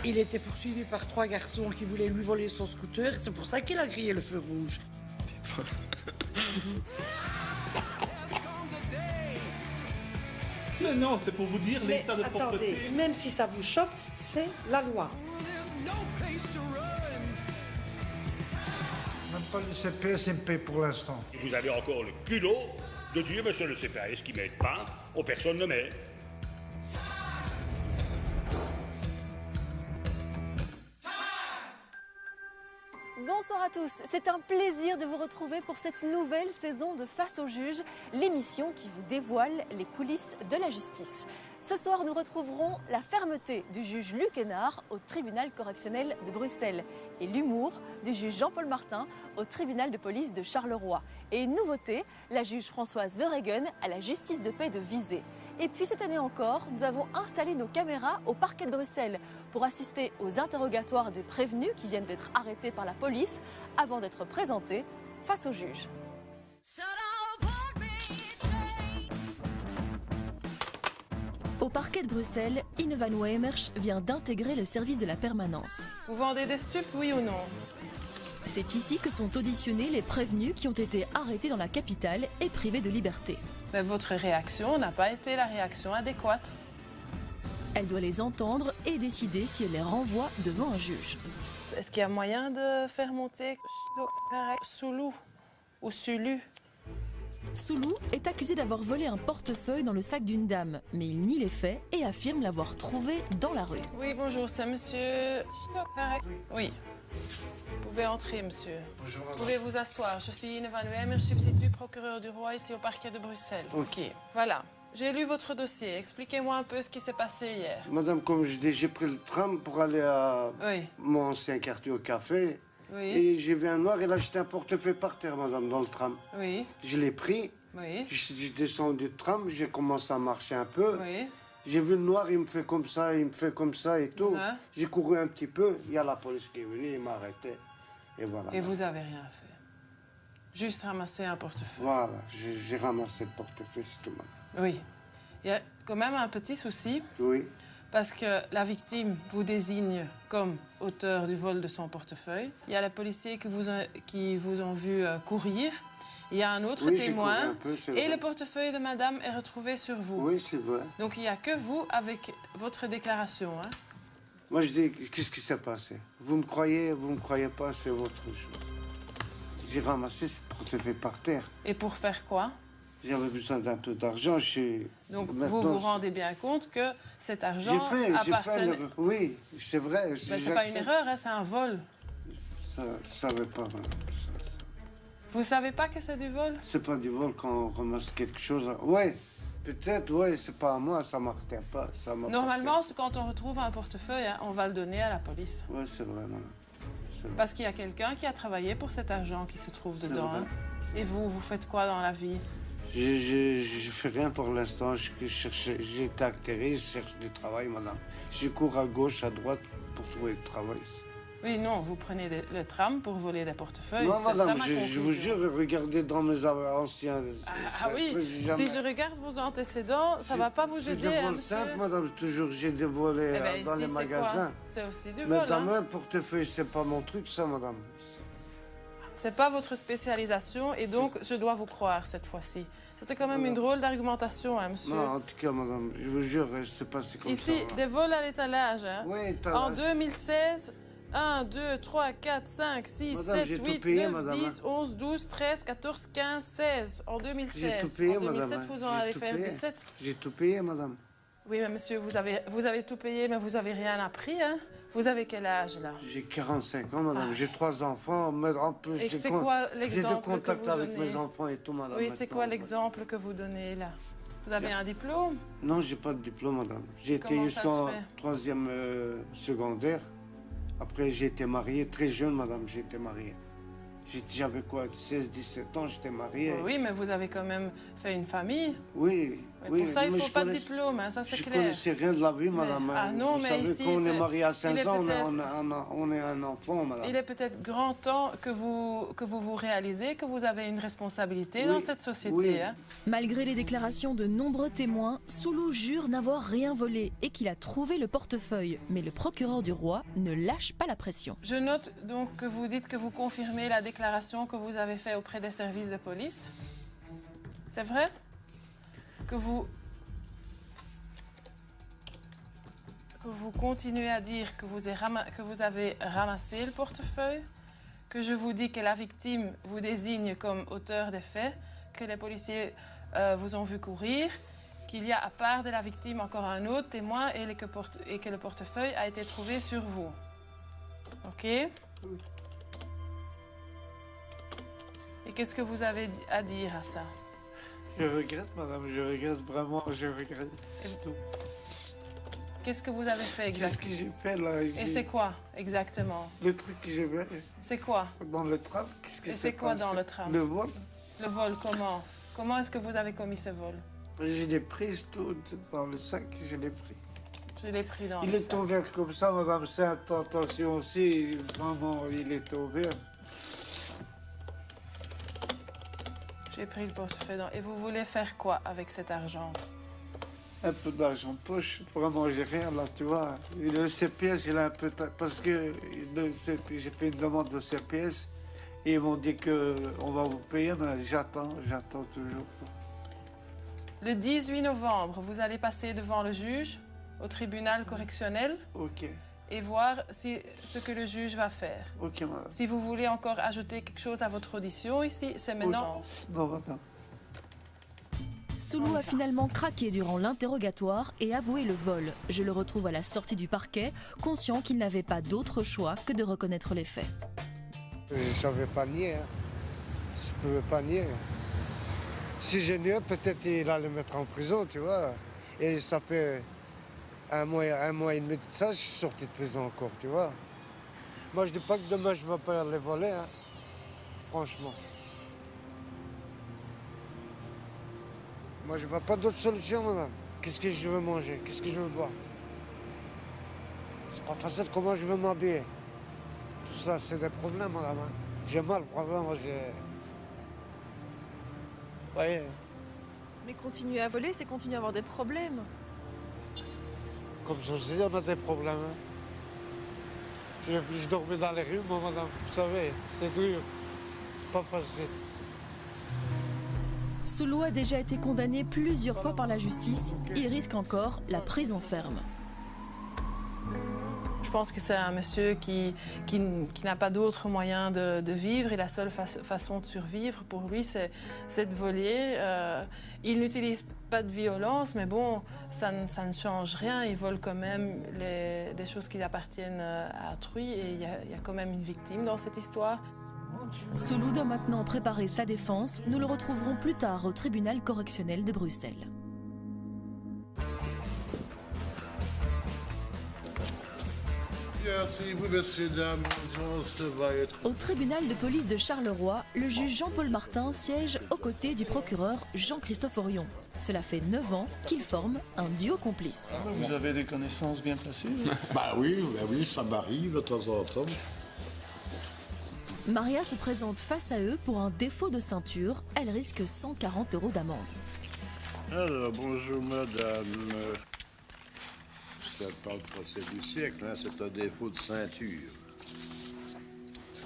Il était poursuivi par 3 garçons qui voulaient lui voler son scooter. C'est pour ça qu'il a grillé le feu rouge. Mais non, c'est pour vous dire l'état de Attendez, propreté. même si ça vous choque, c'est la loi. Même pas le CPS MP pour l'instant. Vous avez encore le culot de dire, monsieur le CPS qui m'aide pas, aux personnes ne m'aident. Bonsoir à tous, c'est un plaisir de vous retrouver pour cette nouvelle saison de Face au juge, l'émission qui vous dévoile les coulisses de la justice. Ce soir, nous retrouverons la fermeté du juge Luc Hénard au tribunal correctionnel de Bruxelles et l'humour du juge Jean-Paul Martin au tribunal de police de Charleroi. Et une nouveauté, la juge Françoise Verhegen à la justice de paix de Visé. Et puis cette année encore, nous avons installé nos caméras au parquet de Bruxelles pour assister aux interrogatoires des prévenus qui viennent d'être arrêtés par la police avant d'être présentés face au juge. Au parquet de Bruxelles, Ine van Weemersch vient d'intégrer le service de la permanence. Vous vendez des stupes, oui ou non? C'est ici que sont auditionnés les prévenus qui ont été arrêtés dans la capitale et privés de liberté. Mais votre réaction n'a pas été la réaction adéquate. Elle doit les entendre et décider si elle les renvoie devant un juge. Est-ce qu'il y a moyen de faire monter Soulou ou Sulu? Soulou est accusé d'avoir volé un portefeuille dans le sac d'une dame, mais il nie les faits et affirme l'avoir trouvé dans la rue. Oui, bonjour, c'est monsieur... Oui. Vous pouvez entrer, monsieur. Bonjour, Vous pouvez vous asseoir. Je suis Ine van Weemer, substitut procureur du roi ici au parquet de Bruxelles. Ok. Voilà. J'ai lu votre dossier. Expliquez-moi un peu ce qui s'est passé hier. Madame, comme je dis, j'ai pris le tram pour aller à Oui. mon ancien quartier au café. Oui. Et j'ai vu un noir, il a jeté un portefeuille par terre, madame, dans le tram. Oui. Je l'ai pris, Oui. j'ai descendu du tram, j'ai commencé à marcher un peu. Oui. J'ai vu le noir, il me fait comme ça, il me fait comme ça et tout. Ouais. J'ai couru un petit peu, il y a la police qui est venue, il m'a arrêté. Et voilà. Et vous avez rien fait. Juste ramasser un portefeuille. Voilà, j'ai ramassé le portefeuille, c'est tout, madame. Oui. Il y a quand même un petit souci, Oui, parce que la victime vous désigne comme auteur du vol de son portefeuille. Il y a les policiers qui vous ont vu courir. Il y a un autre oui, j'ai couru témoin. un peu, c'est Et vrai. le portefeuille de madame est retrouvé sur vous. Oui, c'est vrai. Donc il n'y a que vous avec votre déclaration. Hein. Moi, je dis, qu'est-ce qui s'est passé? Vous me croyez pas, c'est votre chose. J'ai ramassé ce portefeuille par terre. Et pour faire quoi? J'avais besoin d'un peu d'argent. Donc Maintenant, vous vous rendez bien compte que cet argent j'ai fait appartenait... l'erreur. Oui, c'est vrai. Ben, c'est pas une erreur, hein, c'est un vol. Ça savais pas, madame. Vous savez pas que c'est du vol? C'est pas du vol quand on ramasse quelque chose. Oui, peut-être, oui, c'est pas à moi, ça m'appartient pas. Normalement, quand on retrouve un portefeuille, hein, on va le donner à la police. Oui, c'est vrai, madame. C'est vrai. Parce qu'il y a quelqu'un qui a travaillé pour cet argent qui se trouve C'est dedans. vrai. Hein. Et vous, vous faites quoi dans la vie? Je fais rien pour l'instant. J'ai été actéré, je cherche du travail, madame. Je cours à gauche, à droite pour trouver du travail. Oui, non, vous prenez le tram pour voler des portefeuilles. Non, C'est ça, madame, ma je vous conclusion. jure, regardez dans mes anciens... Ah oui, si je regarde vos antécédents, ça va pas vous aider, C'est des hein, vols monsieur? simples, madame. Toujours, j'ai des volets Eh ben, dans ici, les c'est magasins. quoi? C'est aussi du Mais vol. dans Hein. un portefeuille, c'est pas mon truc, ça, madame. C'est pas votre spécialisation et donc je dois vous croire cette fois-ci. C'était quand même une drôle d'argumentation, hein, monsieur. Non, en tout cas, madame, je vous jure, c'est passé comme Ici, ça. des vols à l'étalage. Hein. Oui, En 2016, 1, 2, 3, 4, 5, 6, Madame, 7, j'ai tout 8, payé, 9, madame, 10, 11, 12, 13, 14, 15, 16. En 2016. J'ai tout payé, en 2007, madame. vous en J'ai allez tout faire payé. 17. J'ai tout payé, madame. Oui, mais monsieur, vous avez tout payé, mais vous n'avez rien appris. Hein. Vous avez quel âge, là? J'ai 45 ans, madame. J'ai 3 enfants, mais en plus, Et c'est quoi j'ai l'exemple de que contact vous avec donnez? mes enfants et tout, madame. Oui, c'est quoi maintenant. l'exemple que vous donnez, là? Vous avez un diplôme? Non, j'ai pas de diplôme, madame. J'ai été Comment ça jusqu'en se fait? 3e secondaire. Après, j'ai été marié très jeune, madame. J'ai été marié. J'avais quoi, 16, 17 ans, j'étais marié. Oui, mais vous avez quand même fait une famille. Oui, Mais Oui, pour ça, il ne mais faut je pas de connais- diplôme, hein, ça c'est Je ne clair. connaissais rien de la vie, madame. Ah non, vous mais savez, ici, quand on est c'est- marié à il 5 est ans, peut-être- on est un enfant, madame. Il est peut-être grand temps que vous réalisez que vous avez une responsabilité dans cette société. oui. Hein. Malgré les déclarations de nombreux témoins, Soulou jure n'avoir rien volé et qu'il a trouvé le portefeuille. Mais le procureur du roi ne lâche pas la pression. Je note donc que vous dites que vous confirmez la déclaration que vous avez faite auprès des services de police. C'est vrai? Que vous continuez à dire que vous avez ramassé le portefeuille, que je vous dis que la victime vous désigne comme auteur des faits, que les policiers vous ont vu courir, qu'il y a à part de la victime encore un autre témoin et que le portefeuille a été trouvé sur vous. Ok? Et qu'est-ce que vous avez à dire à ça? Je regrette, madame, je regrette vraiment, je regrette. C'est tout. Qu'est-ce que vous avez fait Qu'est-ce exactement? que j'ai fait là? Et c'est quoi exactement? Le truc que j'ai fait C'est quoi? dans le tram, qu'est-ce que Et c'est quoi dans le tram? Le vol. Le vol, comment? Comment est-ce que vous avez commis ce vol? Je l'ai pris tout dans le sac, je l'ai pris. Je l'ai pris dans Il le est sac. ouvert comme ça, madame, c'est attention aussi, vraiment, il est ouvert. J'ai pris le portefeuille dans... Et vous voulez faire quoi avec cet argent? Un peu d'argent de poche, vraiment, j'ai rien là, tu vois. Le CPS, il a un peu... Parce que j'ai fait une demande de CPS et ils m'ont dit qu'on va vous payer, mais j'attends toujours. Le 18 novembre, vous allez passer devant le juge au tribunal correctionnel Ok, et voir ce que le juge va faire. ok, madame. Si vous voulez encore ajouter quelque chose à votre audition ici, c'est maintenant. Non, madame. Soulou a finalement craqué durant l'interrogatoire et avoué le vol. Je le retrouve à la sortie du parquet, conscient qu'il n'avait pas d'autre choix que de reconnaître les faits. Je ne savais pas nier, hein. Je ne pouvais pas nier. Si j'ai nié, peut-être il allait me mettre en prison, tu vois. Et ça fait un mois et demi de ça, je suis sorti de prison encore, tu vois. Moi, je dis pas que demain, je ne vais pas les voler, hein. Franchement. Moi, je ne vois pas d'autre solution, madame. Qu'est-ce que je veux manger? Qu'est-ce que je veux boire? C'est pas facile comment je veux m'habiller. Tout ça, c'est des problèmes, madame. Hein. J'ai mal, vraiment, j'ai... Vous voyez, Mais continuer à voler, c'est continuer à avoir des problèmes. comme je vous dis, on a des problèmes. Hein. Je dormais dans les rues, moi, madame. Vous savez, c'est dur. C'est pas facile. Soulou a déjà été condamné plusieurs fois par la justice. Il risque encore la prison ferme. Je pense que c'est un monsieur qui n'a pas d'autre moyen de vivre et la seule façon de survivre pour lui, c'est de voler. Il n'utilise pas de violence, mais bon, ça ne change rien. Il vole quand même des choses qui appartiennent à autrui et il y a quand même une victime dans cette histoire. Soulou doit maintenant préparer sa défense. Nous le retrouverons plus tard au tribunal correctionnel de Bruxelles. Merci, oui, messieurs, dames, ça va être... Au tribunal de police de Charleroi, le juge Jean-Paul Martin siège aux côtés du procureur Jean-Christophe Orion. Cela fait 9 ans qu'ils forment un duo complice. Vous avez des connaissances bien placées? Bah oui, ça m'arrive de temps en temps. Maria se présente face à eux pour un défaut de ceinture. Elle risque 140 € d'amende. Alors, bonjour, madame. C'est pas le procès du siècle, hein, c'est un défaut de ceinture.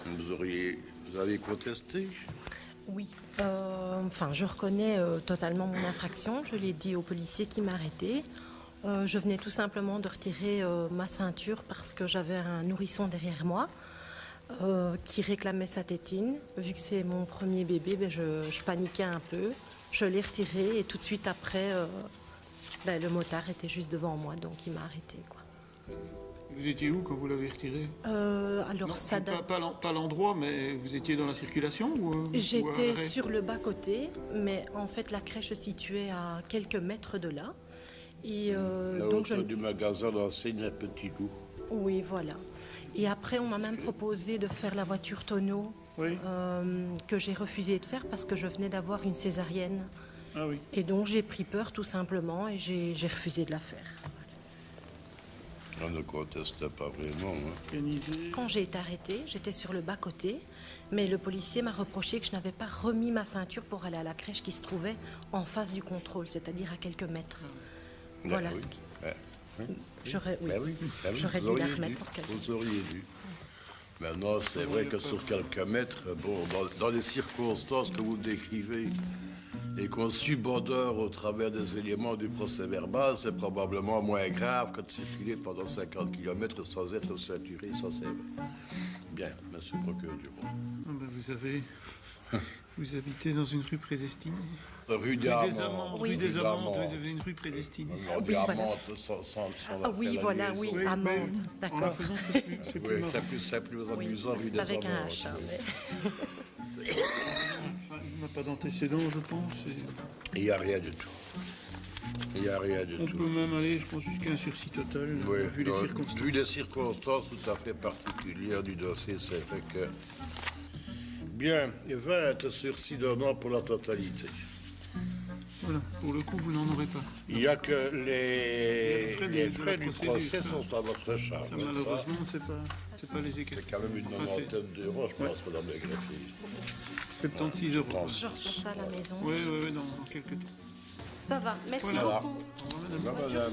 Vous avez contesté? Oui. Je reconnais totalement mon infraction. Je l'ai dit au policier qui m'a arrêté. Je venais tout simplement de retirer ma ceinture parce que j'avais un nourrisson derrière moi qui réclamait sa tétine. Vu que c'est mon premier bébé, je paniquais un peu. Je l'ai retiré et tout de suite après, le motard était juste devant moi, donc il m'a arrêté, quoi. Vous étiez où quand vous l'avez retiré? Alors Non, ça date... pas l'endroit, mais vous étiez dans la circulation ou J'étais ou à sur le bas-côté, mais en fait la crèche se situait à quelques mètres de là. Et donc du magasin d'enseigne à Petit Loup. Oui, voilà. Et après, on m'a même proposé de faire la voiture tonneau, Oui. que j'ai refusé de faire parce que je venais d'avoir une césarienne. Ah oui. Et donc j'ai pris peur tout simplement et j'ai refusé de la faire. On ne conteste pas vraiment. Hein. Quand j'ai été arrêtée, j'étais sur le bas-côté, mais le policier m'a reproché que je n'avais pas remis ma ceinture pour aller à la crèche qui se trouvait en face du contrôle, c'est-à-dire à quelques mètres. Voilà oui. ce qui... Oui. J'aurais Vous dû la remettre pour quelqu'un. Vous auriez dû. Maintenant, c'est vrai que sur quelques mètres, bon, dans les circonstances que vous décrivez, et qu'on subodore au travers des éléments du procès-verbal, c'est probablement moins grave que de circuler pendant 50 km sans être ceinturé, ça c'est vrai. Bien, monsieur le procureur du roi. Ah ben, vous savez, vous habitez dans une rue prédestinée. Rue des Amandes. Rue des Amandes, vous avez une rue prédestinée. Rue des Amandes, sans Ah oui, voilà, oui, Amandes, En la d'accord. faisant, c'est plus Oui, marrant. c'est plus amusant, rue C'est des avec un Amandes. H. hein, mais- On n'a pas d'antécédents, je pense. Il n'y a rien du tout. Il n'y a rien du On tout. peut même aller, je pense, jusqu'à un sursis total, Oui, vu les circonstances. vu les circonstances tout à fait particulières du dossier, c'est vrai que... Bien, 20 sursis d'un an pour la totalité. Voilà, pour le coup, vous n'en aurez pas. Il n'y a que les frais du procédure, procès ça. sont à votre charge. Ça, malheureusement, c'est pas les écarts. C'est quand même une Enfin, c'est vingtaine d'euros, je pense, madame la greffier. 76 euros. Je reçois ça à la maison. Oui, dans quelques temps. Ça va, merci Voilà. beaucoup. Madame.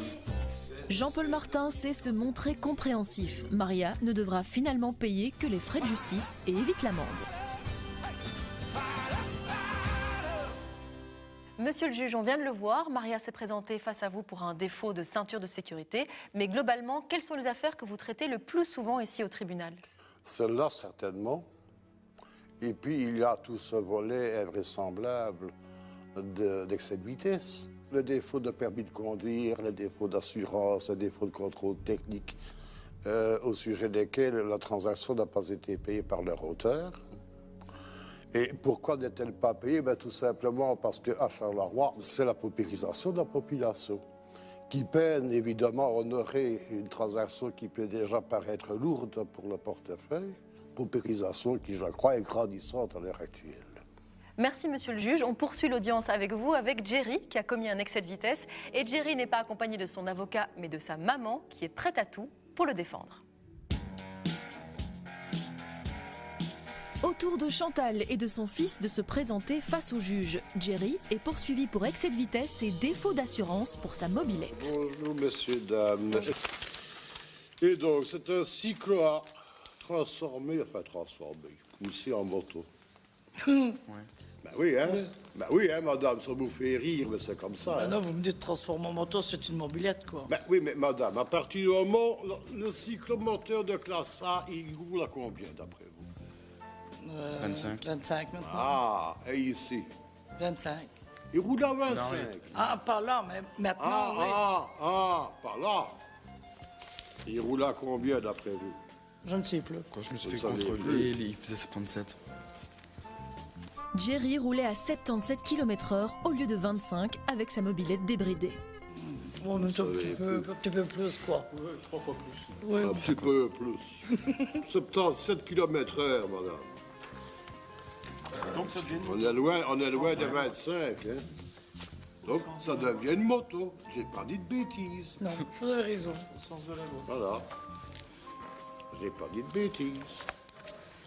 Jean-Paul Martin sait se montrer compréhensif. Maria ne devra finalement payer que les frais de justice et évite l'amende. Monsieur le juge, on vient de le voir, Maria s'est présentée face à vous pour un défaut de ceinture de sécurité. Mais globalement, quelles sont les affaires que vous traitez le plus souvent ici au tribunal? Celle-là, certainement. Et puis, il y a tout ce volet invraisemblable d'excès de vitesse. Le défaut de permis de conduire, le défaut d'assurance, le défaut de contrôle technique, au sujet desquels la transaction n'a pas été payée par leur auteur. Et pourquoi n'est-elle pas payée? Tout simplement parce qu'à Charleroi, c'est la paupérisation de la population qui peine évidemment à honorer une transaction qui peut déjà paraître lourde pour le portefeuille. Paupérisation qui, je crois, est grandissante à l'heure actuelle. Merci monsieur le juge. On poursuit l'audience avec vous, avec Jerry qui a commis un excès de vitesse. Et Jerry n'est pas accompagné de son avocat, mais de sa maman qui est prête à tout pour le défendre. Au tour de Chantal et de son fils de se présenter face au juge. Jerry est poursuivi pour excès de vitesse et défaut d'assurance pour sa mobilette. Bonjour, messieurs, dames. Et donc, c'est un cyclo transformé, poussé en moto. Oui, madame, ça vous fait rire, mais c'est comme ça. Non, vous me dites transformer en moto, c'est une mobilette, quoi. Oui, mais madame, à partir du moment, le cyclomoteur de classe A, il roule à combien, d'après vous? 25. 25 maintenant. Ah, et ici? 25. Il roule à 25. Ah, pas là, mais maintenant, oui. Pas là. Il roule à combien, d'après vous? Je ne sais plus. Quand je me suis fait contrôler, il faisait 77. Jerry roulait à 77 km/h au lieu de 25 avec sa mobilette débridée. Oh, mais un petit peu plus, quoi. Ouais, 3 fois plus. Ouais, Un petit peu plus. 77 km/h, madame. Donc ça devient une On est loin de 25, hein. Donc, ça devient une moto. J'ai pas dit de bêtises. Non, vous avez raison. au sens de la loi. Voilà. J'ai pas dit de bêtises.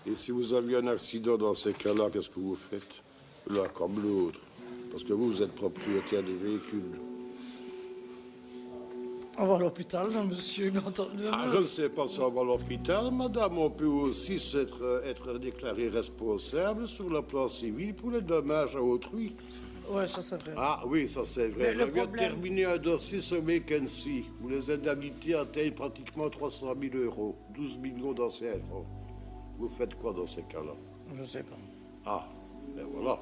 Et si vous aviez un accident dans ces cas-là, qu'est-ce que vous faites? L'un comme l'autre. Parce que vous êtes propriétaire des véhicules. On va à l'hôpital, non, monsieur, mais Je ne sais pas si on va à l'hôpital, madame. On peut aussi être déclaré responsable sur le plan civil pour les dommages à autrui. Ouais, ça c'est vrai. Ah oui, ça c'est vrai. Je viens de terminer un dossier sur Mackenzie, où les indemnités atteignent pratiquement 300 000 euros, 12 millions d'anciens francs. Vous faites quoi dans ces cas-là? Je ne sais pas. Ah, ben voilà.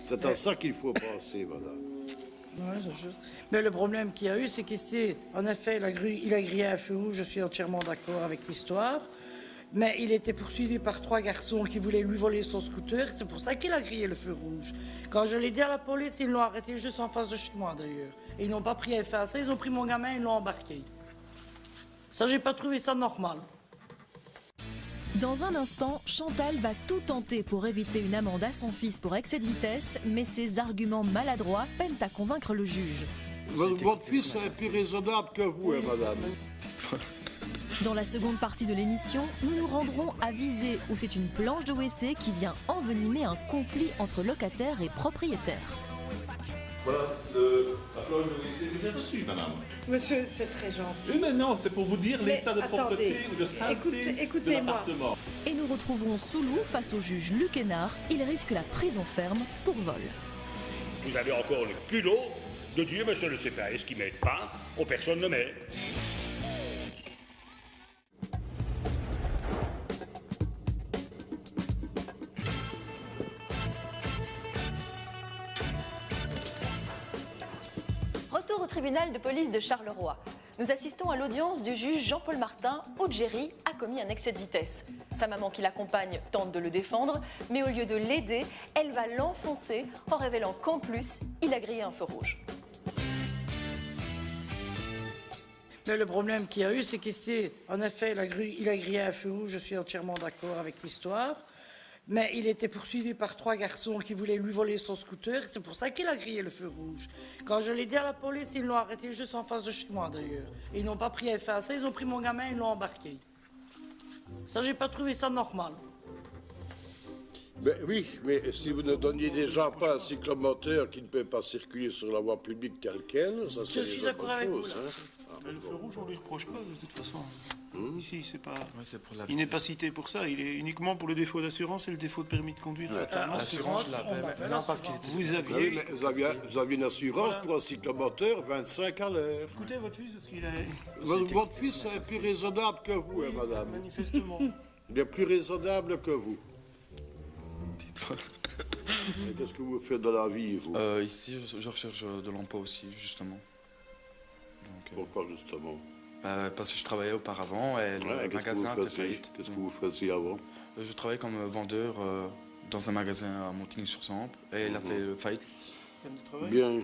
C'est à ça qu'il faut penser, madame. Oui, c'est juste. Mais le problème qu'il y a eu, c'est qu'ici, en effet, il a grillé un feu rouge, je suis entièrement d'accord avec l'histoire. Mais il était poursuivi par 3 garçons qui voulaient lui voler son scooter. C'est pour ça qu'il a grillé le feu rouge. Quand je l'ai dit à la police, ils l'ont arrêté juste en face de chez moi, d'ailleurs. Et ils n'ont pas pris effet à ça, ils ont pris mon gamin et ils l'ont embarqué. Ça, j'ai pas trouvé ça normal. Dans un instant, Chantal va tout tenter pour éviter une amende à son fils pour excès de vitesse, mais ses arguments maladroits peinent à convaincre le juge. Votre fils est plus raisonnable que vous, hein, madame. Dans la seconde partie de l'émission, nous nous rendrons à Visé, où c'est une planche de WC qui vient envenimer un conflit entre locataires et propriétaires. Voilà, la planche de WC, vous avez reçu, madame. Monsieur, c'est très gentil. Oui, mais non, c'est pour vous dire l'état de propreté ou de sainteté de l'appartement. Et nous retrouverons Soulou face au juge Luc Hénard. Il risque la prison ferme pour vol. Vous avez encore le culot de dire, monsieur le CPAS, qui m'aide pas, aux personnes ne m'aident. Retour au tribunal de police de Charleroi. Nous assistons à l'audience du juge Jean-Paul Martin où Jerry a commis un excès de vitesse. Sa maman qui l'accompagne tente de le défendre, mais au lieu de l'aider, elle va l'enfoncer en révélant qu'en plus, il a grillé un feu rouge. Mais le problème qu'il y a eu, c'est qu'ici, en effet, il a grillé un feu rouge, je suis entièrement d'accord avec l'histoire. Mais il était poursuivi par 3 garçons qui voulaient lui voler son scooter. C'est pour ça qu'il a grillé le feu rouge. Quand je l'ai dit à la police, ils l'ont arrêté juste en face de chez moi, d'ailleurs. Ils n'ont pas pris effet à ça, ils ont pris mon gamin et ils l'ont embarqué. Ça, j'ai pas trouvé ça normal. Ben oui, mais si vous ne donniez déjà pas un cyclomoteur qui ne peut pas circuler sur la voie publique telle qu'elle, ça c'est Je suis d'accord avec vous, là. Mais le feu rouge, on ne lui reproche pas, de toute façon. Ici, c'est pas... pour la il n'est pas cité pour ça, il est uniquement pour le défaut d'assurance et le défaut de permis de conduire. L'assurance, je l'avais. Non, parce qu'il était... Vous aviez une assurance pour un cyclomoteur 25 à l'heure. Écoutez, votre fils, est-ce qu'il a... Votre fils est plus raisonnable que vous, hein, madame. Manifestement. Il est plus raisonnable que vous. Qu'est-ce que vous faites dans la vie, vous? Ici, je recherche de l'emploi aussi, justement. Donc, pourquoi, justement? Parce que je travaillais auparavant et le magasin a fait faillite. Qu'est-ce que vous faisiez avant? Je travaillais comme vendeur dans un magasin à Montigny-sur-Sambre et il a fait faillite. Peine de travail? Bien.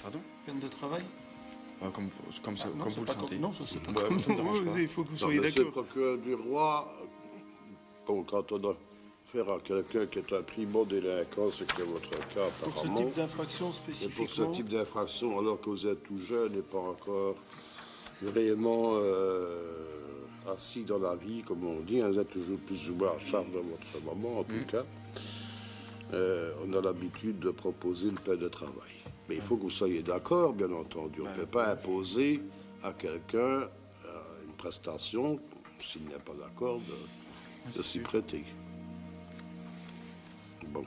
Pardon? Peine de travail? Comme vous le sentez. Non, ça c'est pas comme ça. Il faut que vous soyez d'accord. Le procureur du roi, quand on a affaire à quelqu'un qui est un primo délinquant, ce qui est votre cas apparemment. Pour ce type d'infraction spécifiquement. Pour ce type d'infraction, alors que vous êtes tout jeune et pas encore réellement assis dans la vie, comme on dit, vous êtes toujours plus ou moins à charge de votre maman, en tout cas. On a l'habitude de proposer une peine de travail. Mais il faut que vous soyez d'accord, bien entendu. On ne peut pas imposer à quelqu'un une prestation, s'il n'est pas d'accord, de s'y prêter. Bon.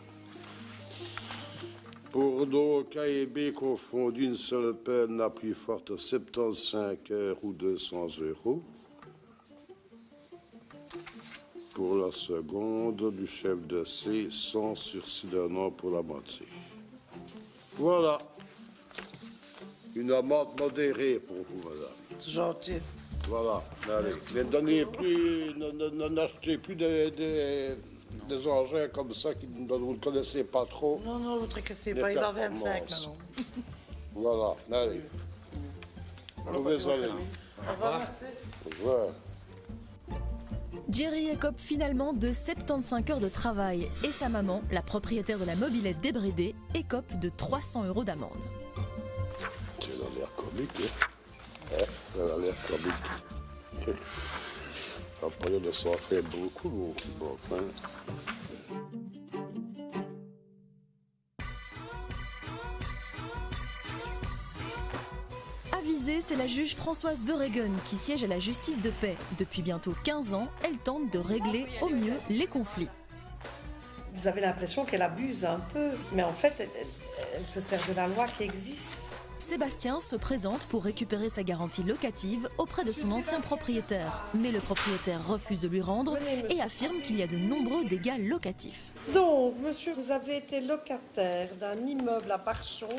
Pour donc A et B confondus, une seule peine la plus forte, 75 heures ou 200 €. Pour la seconde, du chef de C, sans sursis d'un an pour la moitié. Voilà. Une amende modérée pour vous, madame. C'est gentil. Voilà. Allez. Ne donnez plus, n'achetez plus des engins comme ça dont vous ne connaissez pas trop. Non, non, vous ne tracassez pas, il va 25 maintenant. Voilà, allez. Vous pouvez aller. Au revoir, merci. Au revoir. Jerry écope finalement de 75 heures de travail et sa maman, la propriétaire de la mobilette débridée, écope de 300 € d'amende. Ça a l'air comique, hein? Ça a l'air comique. Après, de s'en faire beaucoup, bon, hein. À Visé, c'est la juge Françoise Verhegen qui siège à la justice de paix. Depuis bientôt 15 ans, elle tente de régler au mieux les conflits. Vous avez l'impression qu'elle abuse un peu, mais en fait, elle se sert de la loi qui existe. Sébastien se présente pour récupérer sa garantie locative auprès de son ancien propriétaire. Mais le propriétaire refuse de lui rendre et affirme qu'il y a de nombreux dégâts locatifs. Donc, monsieur, vous avez été locataire d'un immeuble à Parchon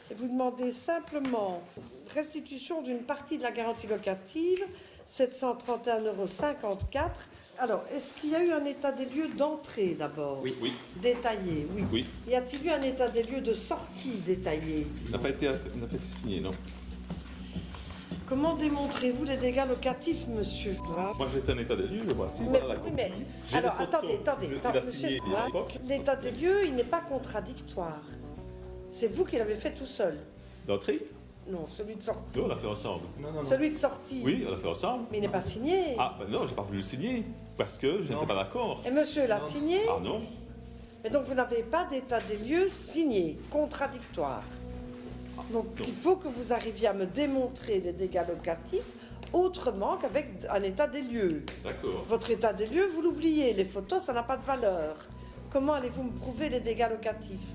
et vous demandez simplement restitution d'une partie de la garantie locative, 731,54 €. Alors, est-ce qu'il y a eu un état des lieux d'entrée d'abord? Oui. Détaillé, oui. Oui. Y a-t-il eu un état des lieux de sortie détaillé? N'a pas été signé, non. Comment démontrez-vous les dégâts locatifs, monsieur? Moi, j'ai fait un état des lieux, voici, Mais, voilà la oui, copie. mais J'ai alors, les photos. attendez, Il a signé monsieur. à l'époque. L'état des lieux, il n'est pas contradictoire. C'est vous qui l'avez fait tout seul. D'entrée? Non, celui de sortie. Non, on l'a fait ensemble. Celui de sortie. Oui, on l'a fait ensemble. Mais il n'est pas signé. Ah, ben non, j'ai pas voulu le signer, parce que je n'étais pas d'accord. Et monsieur l'a signé. Ah non. Mais donc vous n'avez pas d'état des lieux signé, contradictoire. Donc il faut que vous arriviez à me démontrer les dégâts locatifs autrement qu'avec un état des lieux. D'accord. Votre état des lieux, vous l'oubliez. Les photos, ça n'a pas de valeur. Comment allez-vous me prouver les dégâts locatifs?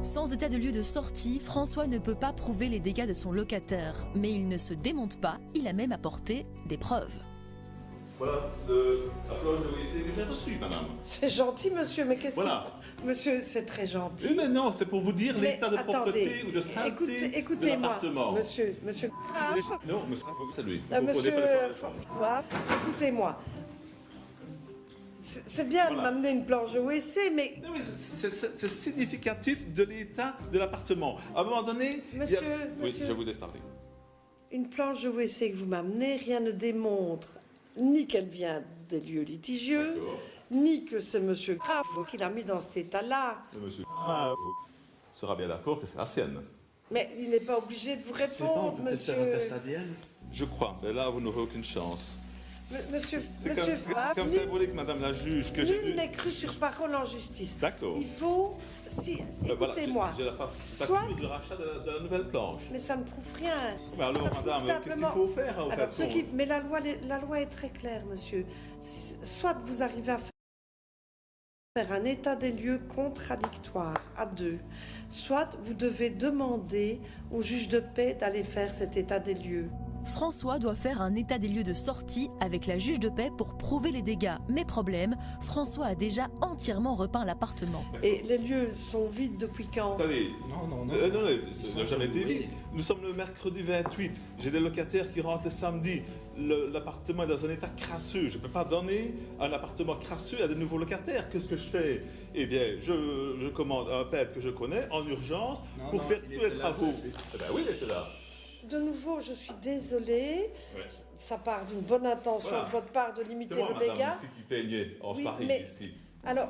Sans état de lieu de sortie, François ne peut pas prouver les dégâts de son locataire. Mais il ne se démonte pas, il a même apporté des preuves. Voilà la planche de WC que j'ai reçue, madame. C'est gentil, monsieur, mais qu'est-ce Voilà. que... Monsieur, c'est très gentil. Oui, mais non, c'est pour vous dire Mais l'état de propreté attendez, ou de sainteté de écoutez-moi, l'appartement. monsieur. Non, monsieur, c'est lui. Monsieur, voilà, écoutez-moi. C'est bien de m'amener une planche de WC, mais... Non, mais c'est significatif de l'état de l'appartement. À un moment donné... Monsieur, Oui, monsieur. je vous laisse parler. Une planche de WC que vous m'amenez, rien ne démontre ni qu'elle vient des lieux litigieux, ni que c'est monsieur Grave qui l'a mis dans cet état-là. Monsieur sera bien d'accord que c'est la sienne. Mais il n'est pas obligé de vous répondre, monsieur. ADN. Je crois, mais là, vous n'aurez aucune chance. Monsieur C'est comme symbolique, madame la juge, que j'ai nul n'est cru sur parole en justice. D'accord. Il faut... Si, Voilà, écoutez-moi. j'ai la facture de rachat de la nouvelle planche. Mais ça ne prouve rien. Mais alors, Ça prouve madame, qu'est-ce qu'il simplement- faut faire, au Alors, fait, mais la loi est très claire, monsieur. Soit vous arrivez à faire un état des lieux contradictoire à deux, soit vous devez demander au juge de paix d'aller faire cet état des lieux. François doit faire un état des lieux de sortie avec la juge de paix pour prouver les dégâts. Mais problème, François a déjà entièrement repeint l'appartement. Et les lieux sont vides depuis quand? Attendez. Non, ça n'a jamais été vide. Nous sommes le mercredi 28. J'ai des locataires qui rentrent le samedi. L'appartement est dans un état crasseux. Je ne peux pas donner un appartement crasseux à de nouveaux locataires. Qu'est-ce que je fais? Eh bien, je commande un peintre que je connais en urgence pour faire tous les travaux. Eh bien oui, il était là. De nouveau, je suis désolée. Ouais. Ça part d'une bonne intention Voilà. de votre part de limiter C'est moi, le madame, dégât. ici, qui peignait en Oui, soirée mais- ici. Alors,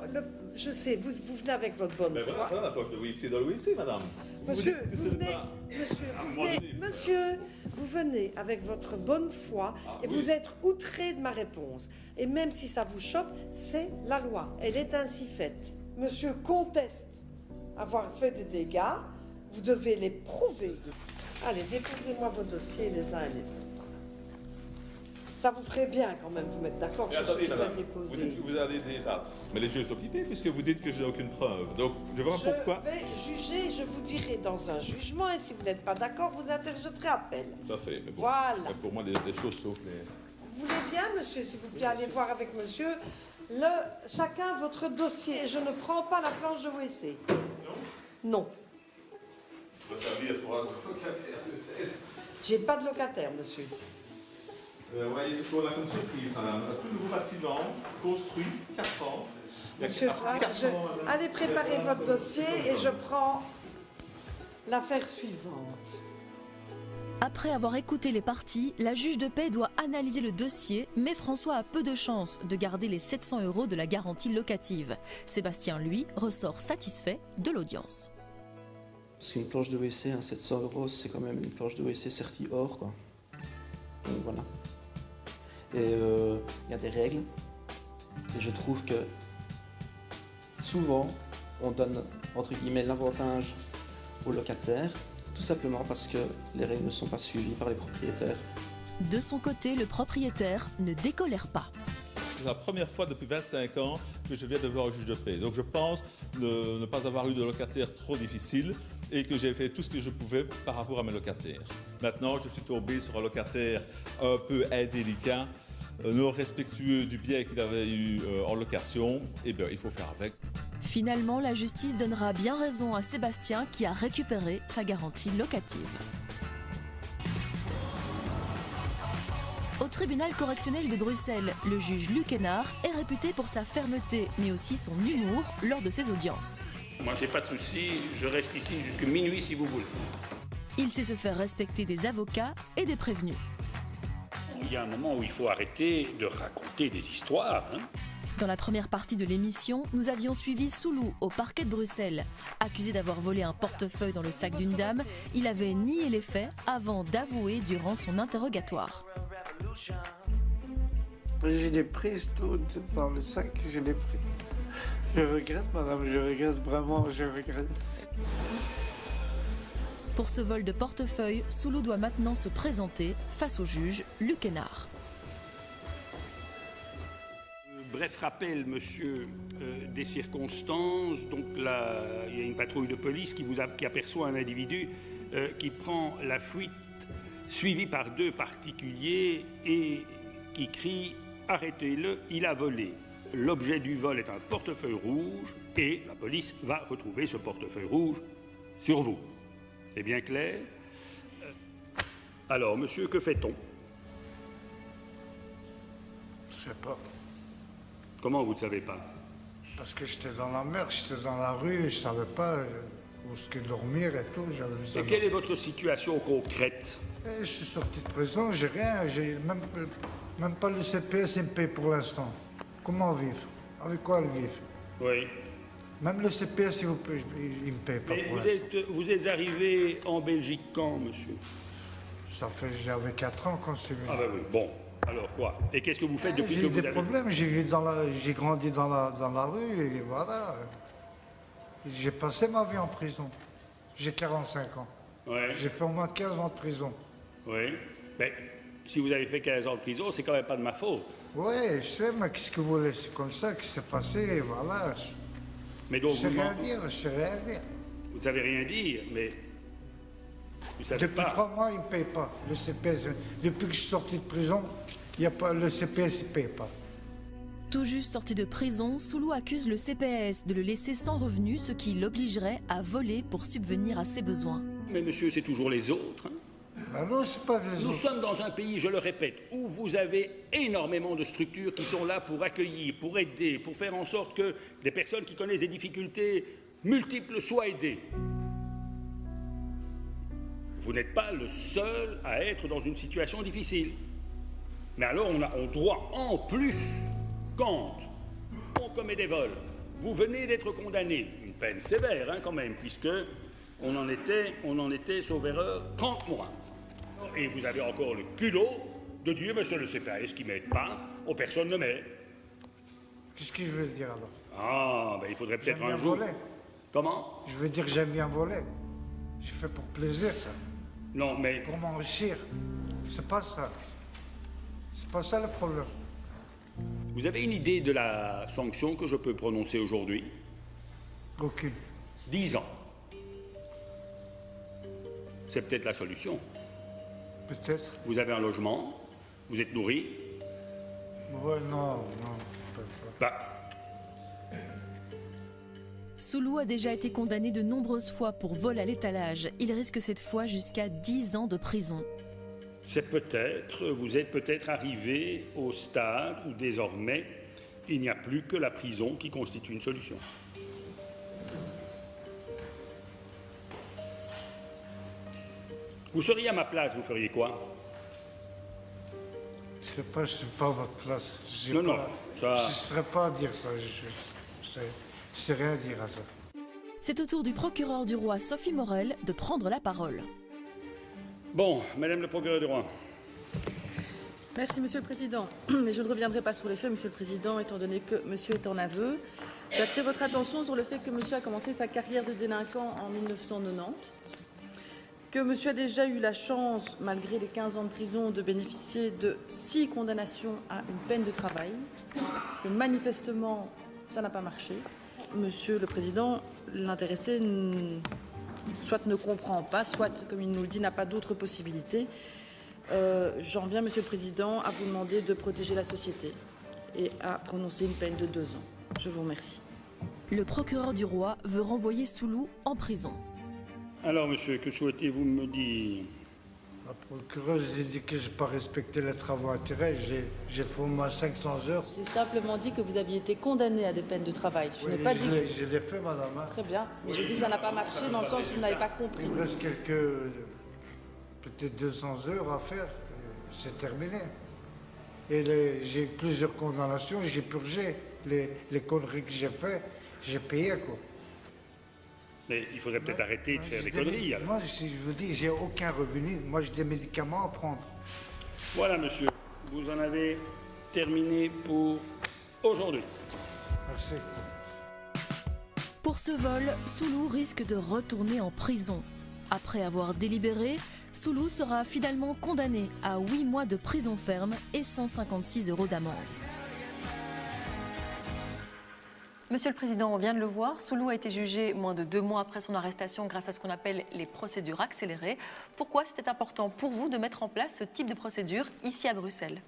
je sais, vous venez avec votre bonne Mais foi. voilà la poche de WC dans le WC, madame. Monsieur, dites que vous ce n'est venez, pas- monsieur, vous venez avec votre bonne foi et oui. vous êtes outré de ma réponse. Et même si ça vous choque, c'est la loi. Elle est ainsi faite. Monsieur conteste avoir fait des dégâts. Vous devez les prouver. Allez, déposez-moi vos dossiers les uns et les autres. Ça vous ferait bien quand même vous mettre d'accord Mais sur ce attendez, que vous madame, aviez vous posé. dites que vous allez débattre. Mais les jeux sont occupés puisque vous dites que je n'ai aucune preuve. Donc, je vois pourquoi. Je vais juger, je vous dirai dans un jugement, et si vous n'êtes pas d'accord, vous interjeterez appel. Tout à fait. Mais bon, Voilà. mais pour moi, les choses sont claires. Vous voulez bien, monsieur, s'il vous plaît, aller voir avec monsieur, chacun votre dossier. Je ne prends pas la planche de WC. Non. Ça va servir pour un locataire peut-être. J'ai pas de locataire, monsieur. Vous voyez, c'est pour la fonction prise, madame. Un tout nouveau bâtiment, construit, 4 ans. Il y a Monsieur quatre Frère, ans, madame. allez préparer votre dossier et je prends l'affaire suivante. Après avoir écouté les parties, la juge de paix doit analyser le dossier, mais François a peu de chances de garder les 700 € de la garantie locative. Sébastien, lui, ressort satisfait de l'audience. Parce qu'une planche de WC à 700 €, c'est quand même une planche de WC certi or, quoi. Donc voilà. Et il y a des règles. Et je trouve que souvent, on donne, entre guillemets, l'avantage aux locataires, tout simplement parce que les règles ne sont pas suivies par les propriétaires. De son côté, le propriétaire ne décolère pas. C'est la première fois depuis 25 ans que je viens de voir un juge de paix. Donc je pense ne pas avoir eu de locataire trop difficile et que j'ai fait tout ce que je pouvais par rapport à mes locataires. Maintenant, je suis tombé sur un locataire un peu indélicat, non respectueux du bien qu'il avait eu en location. Et bien, il faut faire avec. Finalement, la justice donnera bien raison à Sébastien qui a récupéré sa garantie locative. Au tribunal correctionnel de Bruxelles, le juge Luc Hénard est réputé pour sa fermeté, mais aussi son humour lors de ses audiences. Moi, j'ai pas de souci, je reste ici jusqu'à minuit si vous voulez. Il sait se faire respecter des avocats et des prévenus. Il y a un moment où il faut arrêter de raconter des histoires. Dans la première partie de l'émission, nous avions suivi Soulou au parquet de Bruxelles. Accusé d'avoir volé un portefeuille dans le sac d'une dame, il avait nié les faits avant d'avouer durant son interrogatoire. J'ai des prises toutes dans le sac, je l'ai pris. Je regrette, madame, je regrette vraiment, je regrette. Pour ce vol de portefeuille, Soulou doit maintenant se présenter face au juge Luc Hénard. Bref rappel, monsieur, des circonstances. Donc là, il y a une patrouille de police qui aperçoit un individu qui prend la fuite, suivi par 2 particuliers et qui crie « Arrêtez-le, il a volé ». L'objet du vol est un portefeuille rouge et la police va retrouver ce portefeuille rouge sur vous. C'est bien clair? Alors, monsieur, que fait-on? Je sais pas. Comment vous ne savez pas? Parce que j'étais dans la mer, j'étais dans la rue, je savais pas où est-ce que dormir et tout. Et quelle est votre situation concrète? Je suis sorti de prison, j'ai rien, j'ai même pas le CPS, il me paye pour l'instant. Comment vivre? Avec quoi le vivre? Oui. Même le CPS, il me paye pas. Mais vous êtes arrivé en Belgique quand, monsieur? Ça fait, j'avais 4 ans quand c'est venu. Ah ben oui, bon. Alors quoi? Et qu'est-ce que vous faites depuis que vous avez... J'ai eu des problèmes, j'ai grandi dans la rue et voilà. J'ai passé ma vie en prison. J'ai 45 ans. Ouais. J'ai fait au moins 15 ans de prison. Oui. Ben, si vous avez fait 15 ans de prison, c'est quand même pas de ma faute. Oui, je sais, mais qu'est-ce que vous voulez? C'est comme ça que c'est passé, voilà. Mais donc, je sais rien dire, je sais rien dire. Vous ne savez rien dire, mais... Vous savez Depuis pas. 3 mois, il ne me paye pas. Le CPS, depuis que je suis sorti de prison, le CPS ne paye pas. Tout juste sorti de prison, Soulou accuse le CPS de le laisser sans revenu, ce qui l'obligerait à voler pour subvenir à ses besoins. Mais monsieur, c'est toujours les autres. Hein. Ben non, c'est pas les autres. Nous sommes dans un pays, je le répète, où vous avez énormément de structures qui sont là pour accueillir, pour aider, pour faire en sorte que des personnes qui connaissent des difficultés multiples soient aidées. Vous n'êtes pas le seul à être dans une situation difficile. Mais alors, on doit en plus, quand on commet des vols, vous venez d'être condamné, une peine sévère quand même, puisque on en était, sauf erreur, 30 mois. Et vous avez encore le culot de dire, monsieur le CPS qui ne m'aide pas, aux personnes ne m'aident. Qu'est-ce que je veux dire alors? Ah, ben il faudrait peut-être un jour... voler. Comment? Je veux dire que j'aime bien voler. J'ai fait pour plaisir, ça. Non, mais... Pour m'enrichir. C'est pas ça. C'est pas ça le problème. Vous avez une idée de la sanction que je peux prononcer aujourd'hui? Aucune. 10 ans. C'est peut-être la solution. Peut-être. Vous avez un logement, vous êtes nourri. Ouais, non, c'est pas ça. Soulou a déjà été condamné de nombreuses fois pour vol à l'étalage. Il risque cette fois jusqu'à 10 ans de prison. Vous êtes peut-être arrivé au stade où désormais il n'y a plus que la prison qui constitue une solution. Vous seriez à ma place, vous feriez quoi? Je sais pas, je suis pas à votre place. Non, non, ça... Je ne saurais pas à dire ça. Je sais rien dire à ça. C'est au tour du procureur du roi, Sophie Morel, de prendre la parole. Bon, Madame le procureur du roi. Merci, Monsieur le Président. Mais je ne reviendrai pas sur les faits, Monsieur le Président, étant donné que Monsieur est en aveu. J'attire votre attention sur le fait que Monsieur a commencé sa carrière de délinquant en 1990, que Monsieur a déjà eu la chance, malgré les 15 ans de prison, de bénéficier de 6 condamnations à une peine de travail, que manifestement, ça n'a pas marché. Monsieur le Président, l'intéressé soit ne comprend pas, soit, comme il nous le dit, n'a pas d'autre possibilité. J'en viens, Monsieur le Président, à vous demander de protéger la société et à prononcer une peine de 2 ans. Je vous remercie. Le procureur du roi veut renvoyer Soulou en prison. Alors, monsieur, que souhaitez-vous me dire? La procureuse a dit que je n'ai pas respecté les travaux d'intérêt. J'ai fait au moins 500 heures. J'ai simplement dit que vous aviez été condamné à des peines de travail. Je n'ai pas dit... Je l'ai fait, madame. Très bien. Mais je dis que ça n'a pas marché dans le sens où vous n'avez pas compris. Il me reste peut-être 200 heures à faire, c'est terminé. Et j'ai plusieurs condamnations, j'ai purgé les conneries que j'ai fait, j'ai payé quoi. Mais il faudrait peut-être arrêter de faire des conneries. Alors. Moi, je vous dis, j'ai aucun revenu. Moi, j'ai des médicaments à prendre. Voilà, monsieur. Vous en avez terminé pour aujourd'hui. Merci. Pour ce vol, Soulou risque de retourner en prison. Après avoir délibéré, Soulou sera finalement condamné à 8 mois de prison ferme et 156 € d'amende. Monsieur le Président, on vient de le voir, Soulou a été jugé moins de 2 mois après son arrestation grâce à ce qu'on appelle les procédures accélérées. Pourquoi c'était important pour vous de mettre en place ce type de procédure ici à Bruxelles ?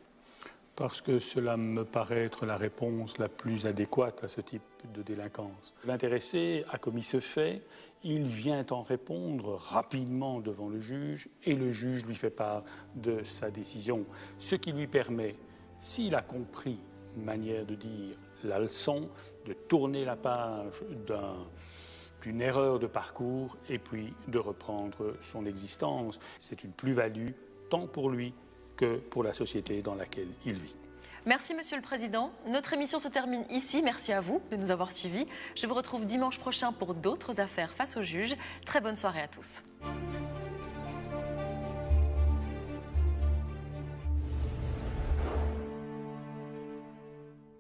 Parce que cela me paraît être la réponse la plus adéquate à ce type de délinquance. L'intéressé a commis ce fait, il vient en répondre rapidement devant le juge et le juge lui fait part de sa décision. Ce qui lui permet, s'il a compris, une manière de dire, la leçon, de tourner la page d'une erreur de parcours et puis de reprendre son existence. C'est une plus-value tant pour lui que pour la société dans laquelle il vit. Merci Monsieur le Président. Notre émission se termine ici. Merci à vous de nous avoir suivis. Je vous retrouve dimanche prochain pour d'autres affaires face au juge. Très bonne soirée à tous.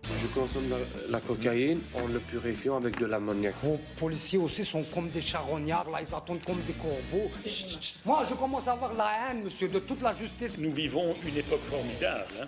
Je consomme la cocaïne en le purifiant avec de l'ammoniac. Vos policiers aussi sont comme des charognards, là, ils attendent comme des corbeaux. Moi, je commence à avoir la haine, monsieur, de toute la justice. Nous vivons une époque formidable.